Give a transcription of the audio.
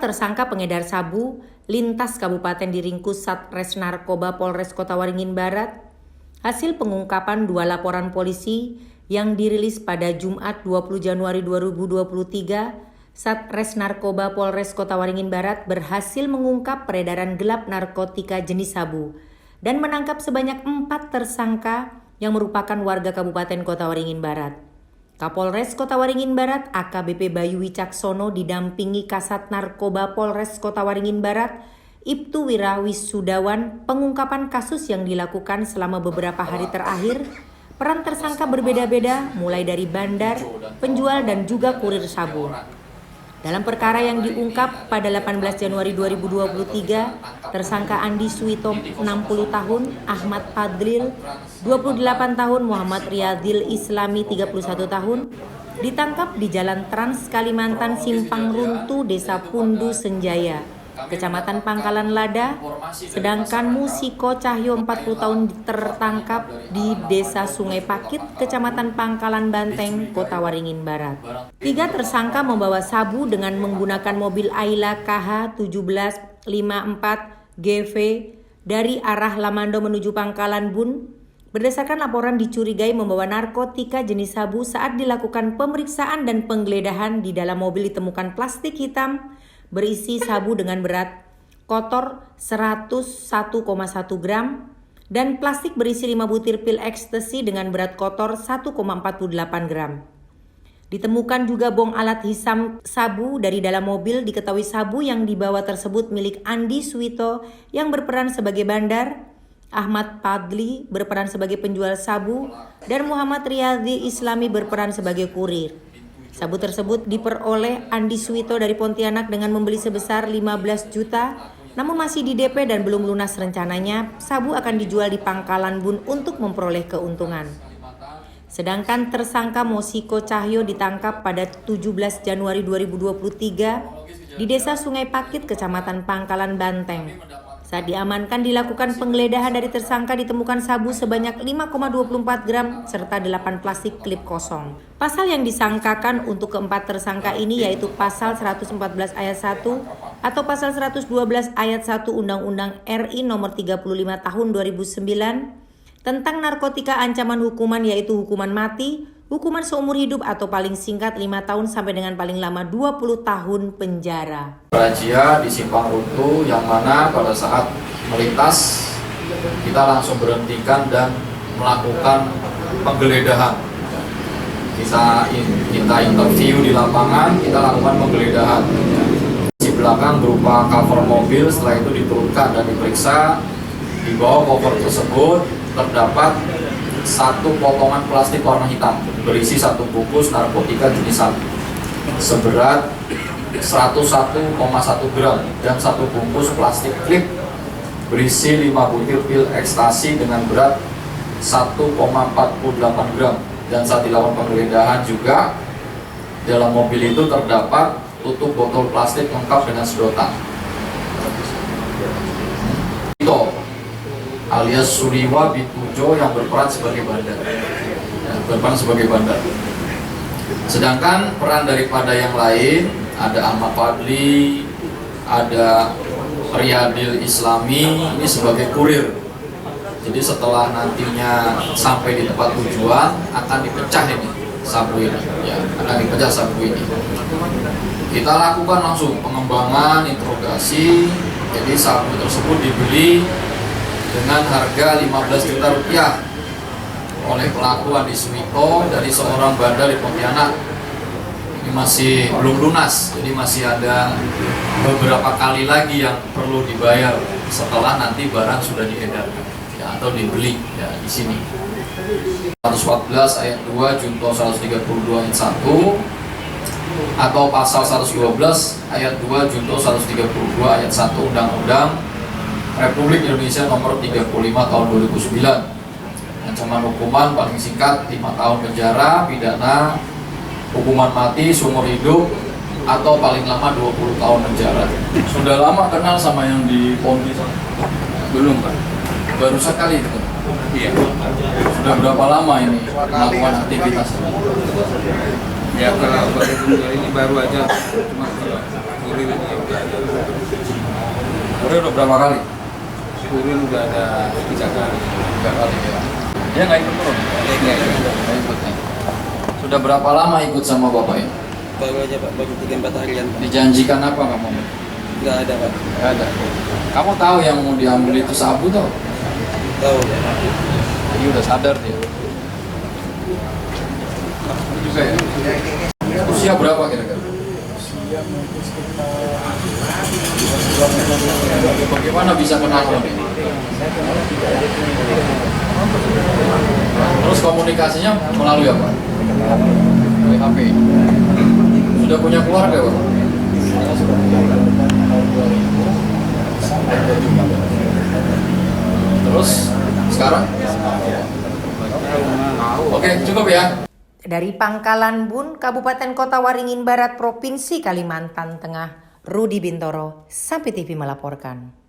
tersangka pengedar sabu lintas kabupaten diringkus Satres Narkoba Polres Kota Waringin Barat. Hasil pengungkapan 2 laporan polisi yang dirilis pada Jumat 20 Januari 2023, Satres Narkoba Polres Kota Waringin Barat berhasil mengungkap peredaran gelap narkotika jenis sabu dan menangkap sebanyak 4 tersangka yang merupakan warga Kabupaten Kota Waringin Barat. Kapolres Kota Waringin Barat AKBP Bayu Wicaksono didampingi Kasat Narkoba Polres Kota Waringin Barat Ibtu Wirawisudawan. Pengungkapan kasus yang dilakukan selama beberapa hari terakhir, peran tersangka berbeda-beda mulai dari bandar, penjual dan juga kurir sabu. Dalam perkara yang diungkap pada 18 Januari 2023, tersangka Andi Suwito 60 tahun, Ahmad Fadlil 28 tahun, Muhammad Riyadil Islami 31 tahun ditangkap di Jalan Trans Kalimantan Simpang Runtu, Desa Pundu Senjaya, Kecamatan Pangkalan Lada, sedangkan Musiko Cahyo 40 tahun tertangkap di Desa Sungai Pakit, Kecamatan Pangkalan Banteng, Kota Waringin Barat. 3 tersangka membawa sabu dengan menggunakan mobil Ayla KH 1754 GV dari arah Lamando menuju Pangkalan Bun. Berdasarkan laporan dicurigai membawa narkotika jenis sabu. Saat dilakukan pemeriksaan dan penggeledahan, di dalam mobil ditemukan plastik hitam berisi sabu dengan berat kotor 101,1 gram dan plastik berisi 5 butir pil ekstasi dengan berat kotor 1,48 gram. Ditemukan juga bong alat hisam sabu dari dalam mobil. Diketahui sabu yang dibawa tersebut milik Andi Suwito yang berperan sebagai bandar, Ahmad Fadli berperan sebagai penjual sabu, dan Muhammad Riyadi Islami berperan sebagai kurir. Sabu tersebut diperoleh Andi Suwito dari Pontianak dengan membeli sebesar 15 juta, namun masih di DP dan belum lunas. Rencananya sabu akan dijual di Pangkalan Bun untuk memperoleh keuntungan. Sedangkan tersangka Musiko Cahyo ditangkap pada 17 Januari 2023 di Desa Sungai Pakit, Kecamatan Pangkalan Banteng. Saat diamankan dilakukan penggeledahan, dari tersangka ditemukan sabu sebanyak 5,24 gram serta 8 plastik klip kosong. Pasal yang disangkakan untuk keempat tersangka ini yaitu pasal 114 ayat 1 atau pasal 112 ayat 1 Undang-Undang RI nomor 35 tahun 2009 tentang narkotika, ancaman hukuman yaitu hukuman mati, hukuman seumur hidup atau paling singkat 5 tahun sampai dengan paling lama 20 tahun penjara. Razia di Simpang Runtu yang mana pada saat melintas kita langsung berhentikan dan melakukan penggeledahan. Kita interview di lapangan, kita lakukan penggeledahan. Di belakang berupa cover mobil, setelah itu diturunkan dan diperiksa. Di bawah cover tersebut terdapat 1 potongan plastik warna hitam berisi 1 bungkus narkotika jenis sabu seberat 101,1 gram dan 1 bungkus plastik klip berisi 5 butir pil ekstasi dengan berat 1,48 gram. Dan saat dilakukan penggeledahan juga dalam mobil itu terdapat tutup botol plastik lengkap dengan sedotan. Alias Suliwa Bitujo yang berperan sebagai bandar. Sedangkan peran daripada yang lain ada Ahmad Fadli, ada Riyadil Islami ini sebagai kurir. Jadi setelah nantinya sampai di tempat tujuan akan dipecah ini sabu ini, ya, akan dipecah sabu ini. Kita lakukan langsung pengembangan, interogasi. Jadi sabu tersebut dibeli dengan harga 15 juta rupiah oleh pelaku Andi Suwito dari seorang bandar di Pontianak. Ini masih belum lunas, jadi masih ada beberapa kali lagi yang perlu dibayar setelah nanti barang sudah diedarkan ya, atau dibeli ya di sini. 114 ayat 2 Junto 132 ayat 1 atau pasal 112 ayat 2 Junto 132 ayat 1 Undang-Undang Republik Indonesia nomor 35 tahun 2009. Ancaman hukuman paling singkat 5 tahun penjara, pidana, hukuman mati, seumur hidup, atau paling lama 20 tahun penjara. Sudah lama kenal sama yang di Ponti? Belum, Pak. Baru sekali itu? Iya. Sudah berapa lama ini melakukan aktivitas? Ya kalau baru ini baru aja, cuma kalau kurir ini udah ada. Kurir udah berapa kali? Kurir udah ada 3 kali. 3 kali ya. Dia nggak ikut turun? Nggak ada. Nggak ikut ya. Sudah berapa lama ikut sama bapak ya? Baru aja Pak, baru 3-4 harian Pak. Dijanjikan apa kamu? Nggak ada Pak. Nggak ada. Kamu tahu yang mau diambil itu sabu tau? Tahu. Jadi udah sadar dia. Ini juga ya. Usia berapa kira-kira? Bagaimana bisa kenal ini? Terus komunikasinya melalui apa? Melalui HP. Sudah punya keluarga, Pak? Terus sekarang? Oke, cukup ya. Dari Pangkalan Bun, Kabupaten Kota Waringin Barat, Provinsi Kalimantan Tengah, Rudi Bintoro, Sampai TV melaporkan.